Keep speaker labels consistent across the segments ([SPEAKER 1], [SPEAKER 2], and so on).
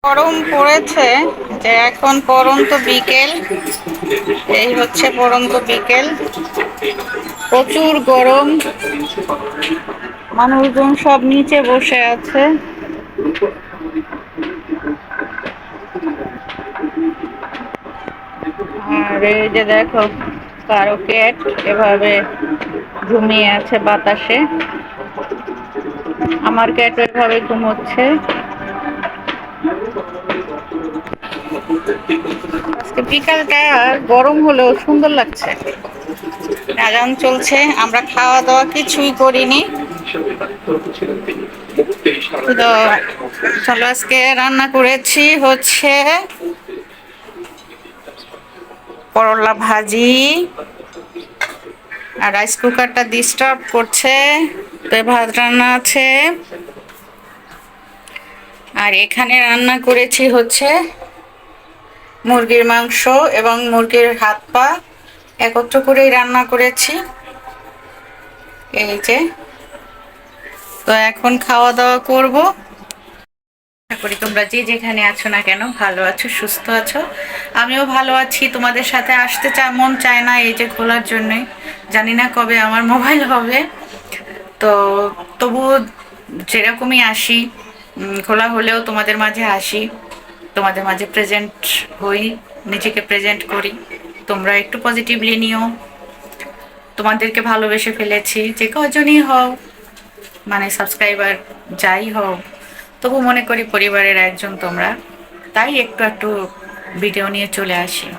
[SPEAKER 1] গরম পড়েছে যে এখন পড়ন্ত বিকেল, এই হচ্ছে পড়ন্ত বিকেল, প্রচুর গরম, মানুষজন সব নিচে বসে আছে। আর এই যে দেখো কারো ক্যাট এভাবে ঘুমিয়ে আছে বাতাসে, আমার ক্যাট এভাবে ঘুমোচ্ছে। আজকে বিকালটা গরম হলেও সুন্দর লাগছে, আজান চলছে, আমরা খাওয়া দাওয়া কিছুই করিনি। তো চলো আজকে রান্না করেছি হচ্ছে করলা ভাজি, আর রাইস কুকারটা ডিস্টার্ব করছে, তো ভাত রান্না আছে। আর এখানে রান্না করেছি হচ্ছে মুরগির মাংস এবং মুরগির হাত পা একত্র করেই রান্না করেছি। এই যে, তো এখন খাওয়া দাওয়া করব। আশা করি তোমরা যে যেখানে আছো না কেন ভালো আছো, সুস্থ আছো। আমিও ভালো আছি। তোমাদের সাথে আসতে মন চায় না এই যে খোলার জন্যে, জানি না কবে আমার মোবাইল হবে। তো তবুও যেরকমই আসি, খোলা হলেও তোমাদের মাঝে আসি, তোমাদের মাঝে প্রেজেন্ট হই, নিজেকে প্রেজেন্ট করি। তোমরা একটু পজিটিভলি নিও। তোমাদেরকে ভালোবেসে ফেলেছি, যে কজনই হও, মানে সাবস্ক্রাইবার যাই হও, তবু মনে করি পরিবারের একজন তোমরা, তাই একটু একটু ভিডিও নিয়ে চলে আসি।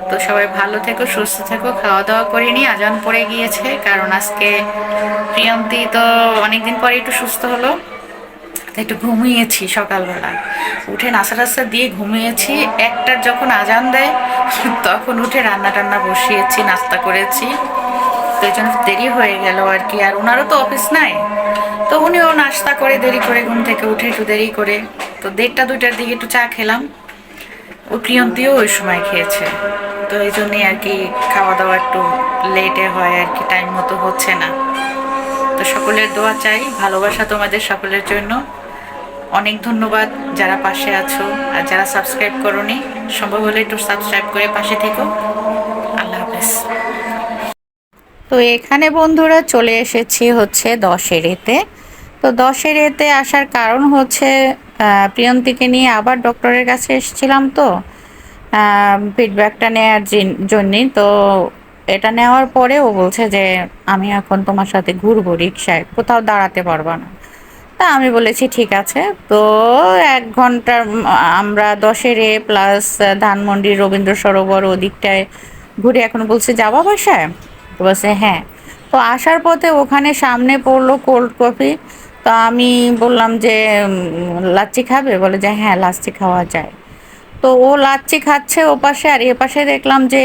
[SPEAKER 1] তো সবাই ভালো থেকো, সুস্থ থেকো। খাওয়া দাওয়া করিনি, আজান পড়ে গিয়েছে, কারণ আজকে প্রিয়ন্তী তো অনেকদিন পরে একটু সুস্থ হলো, একটু ঘুমিয়েছি। সকালবেলা উঠে নাস্তা টাস্তা দিয়ে ঘুমিয়েছি, একটার যখন আজান দেয় তখন উঠে রান্না টান্না বসিয়েছি, নাস্তা করেছি। তো এই জন্য দেরি হয়ে গেল আর কি। আর ওনারও তো অফিস নাই, তো উনিও নাস্তা করে দেরি করে, ঘুম থেকে উঠে একটু দেরি করে, তো 1টা 2টার দিকে একটু চা খেলাম। ও প্রিয়ন্তীও ওই সময় খেয়েছে, তো এই জন্যই আর কি খাওয়া দাওয়া একটু লেটে হয় আর কি, টাইম মতো হচ্ছে না। তো সকলের দোয়া চাই, ভালোবাসা তোমাদের সকলের জন্য। অনেক ধন্যবাদ যারা পাশে আছো, আর যারা সাবস্ক্রাইব করোনি, সম্ভব হলে একটু সাবস্ক্রাইব করে পাশে থেকো। আল্লাহ হাফেজ। তো এখানে বন্ধুরা চলে এসেছি হচ্ছে 10-এতে। তো 10-এতে আসার কারণ হচ্ছে প্রিয়ন্তীকে নিয়ে আবার ডক্টরের কাছে এসেছিলাম, তো ফিডব্যাকটা নেওয়ার জন্যই। তো এটা নেওয়ার পরে ও বলছে যে আমি এখন তোমার সাথে ঘুরবো রিক্সায়, কোথাও দাঁড়াতে পারবা না। তা আমি বলেছি ঠিক আছে। তো 1 ঘন্টার আমরা 10-এ প্লাস ধানমন্ডি রবীন্দ্র সরোবর ওদিকটায় ঘুরে এখন বলছে যাবা বাসায়, তো বলছে হ্যাঁ। তো আসার পথে ওখানে সামনে পড়লো কোল্ড কফি, তো আমি বললাম যে লাচ্ছি খাবে, বলে যে হ্যাঁ লাচ্ছি খাওয়া যায়। তো ও লাচ্ছি খাচ্ছে ও পাশে, আর এ পাশে দেখলাম যে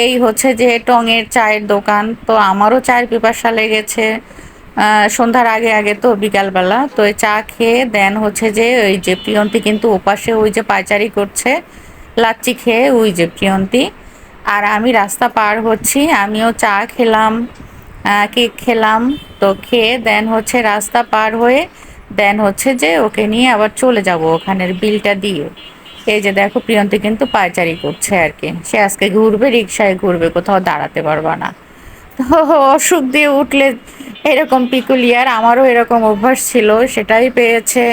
[SPEAKER 1] এই হচ্ছে যে টঙের চায়ের দোকান। তো আমারও চায়ের পিপাসা লেগেছে, সন্ধ্যার আগে আগে তো বিকালবেলা। তো এই চা খেয়ে দেন হচ্ছে যে ওই যে প্রিয়ন্তী কিন্তু ওপাশে ওই যে পায়চারি করছে লাচ্ছি খেয়ে, ওই যে প্রিয়ন্তী। আর আমি রাস্তা পার হচ্ছি, আমিও চা খেলাম, কেক খেলাম। তো খেয়ে দেন হচ্ছে রাস্তা পার হয়ে দেন হচ্ছে যে ওকে নিয়ে আবার চলে যাব ওখানের বিলটা দিয়ে। এই যে দেখো প্রিয়ন্তী কিন্তু পায়চারি করছে আর কি, সে আজকে ঘুরবে, রিক্সায় ঘুরবে, কোথাও দাঁড়াতে পারবা না। তো অসুখ দিয়ে উঠলে এরকম পিকুলিয়ার, আমারও এরকম অভ্যাস ছিল, সেটাই পেয়েছে।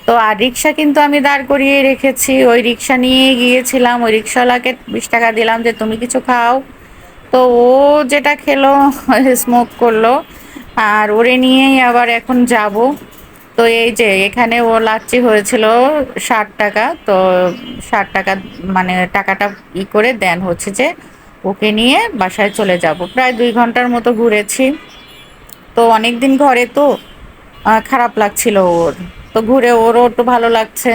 [SPEAKER 1] তো আর রিক্সা কিন্তু আমি দাঁড় করিয়ে রেখেছি, ওই রিক্সা নিয়ে গিয়েছিলাম, ওই রিক্সাওয়ালাকে 20 টাকা দিলাম যে তুমি কিছু খাও। তো ও যেটা খেলো স্মোক করলো, আর ওরে নিয়েই আবার এখন যাব। তো এই যে এখানে ও লাচ্ছি হয়েছিল 60 টাকা, তো 60 টাকা মানে টাকাটা করে দেন হচ্ছে যে ওকে নিয়ে বাসায় চলে যাব। প্রায় 2 ঘন্টার মতো ঘুরেছি। তো অনেক দিন ঘরে, তো খারাপ লাগছিল ওর, তো ঘুরে ওরও একটু ভালো লাগছে।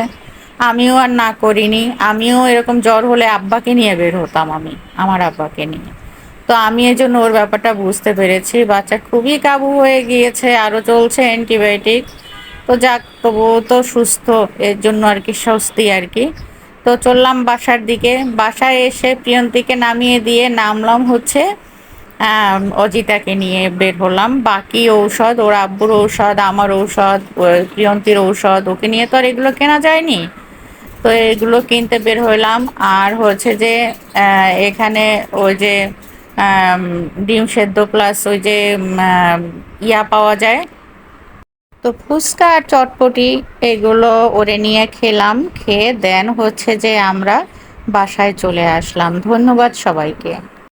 [SPEAKER 1] আমিও আর না করিনি, আমিও এরকম জ্বর হলে আব্বাকে নিয়ে বের হতাম, আমি আমার আব্বাকে নিয়ে। তো আমি এই জন্য ওর ব্যাপারটা বুঝতে পেরেছি, বাচ্চা খুবই কাবু হয়ে গিয়েছে, আরও চলছে অ্যান্টিবায়োটিক। তো যাক, তবুও তো সুস্থ, এর জন্য আর কি স্বস্তি আর কি। তো চললাম বাসার দিকে, বাসায় এসে প্রিয়ন্তীকে নামিয়ে দিয়ে নামলাম হচ্ছে অজিতাকে নিয়ে বের হলাম। বাকি ঔষধ, ওর আব্বুর ঔষধ, আমার ঔষধ, প্রিয়ন্তীর ঔষধ, ওকে নিয়ে তো আর এগুলো কেনা যায়নি। তো এগুলো কিনতে বের হইলাম। আর হচ্ছে যে এখানে ওই যে ডিম সেদ্ধ প্লাস ওই যে ইয়া পাওয়া যায়, তো ফুচকা আর চটপটি এগুলো ওরে নিয়ে খেলাম। খেয়ে দেন হচ্ছে যে আমরা বাসায় চলে আসলাম। ধন্যবাদ সবাইকে।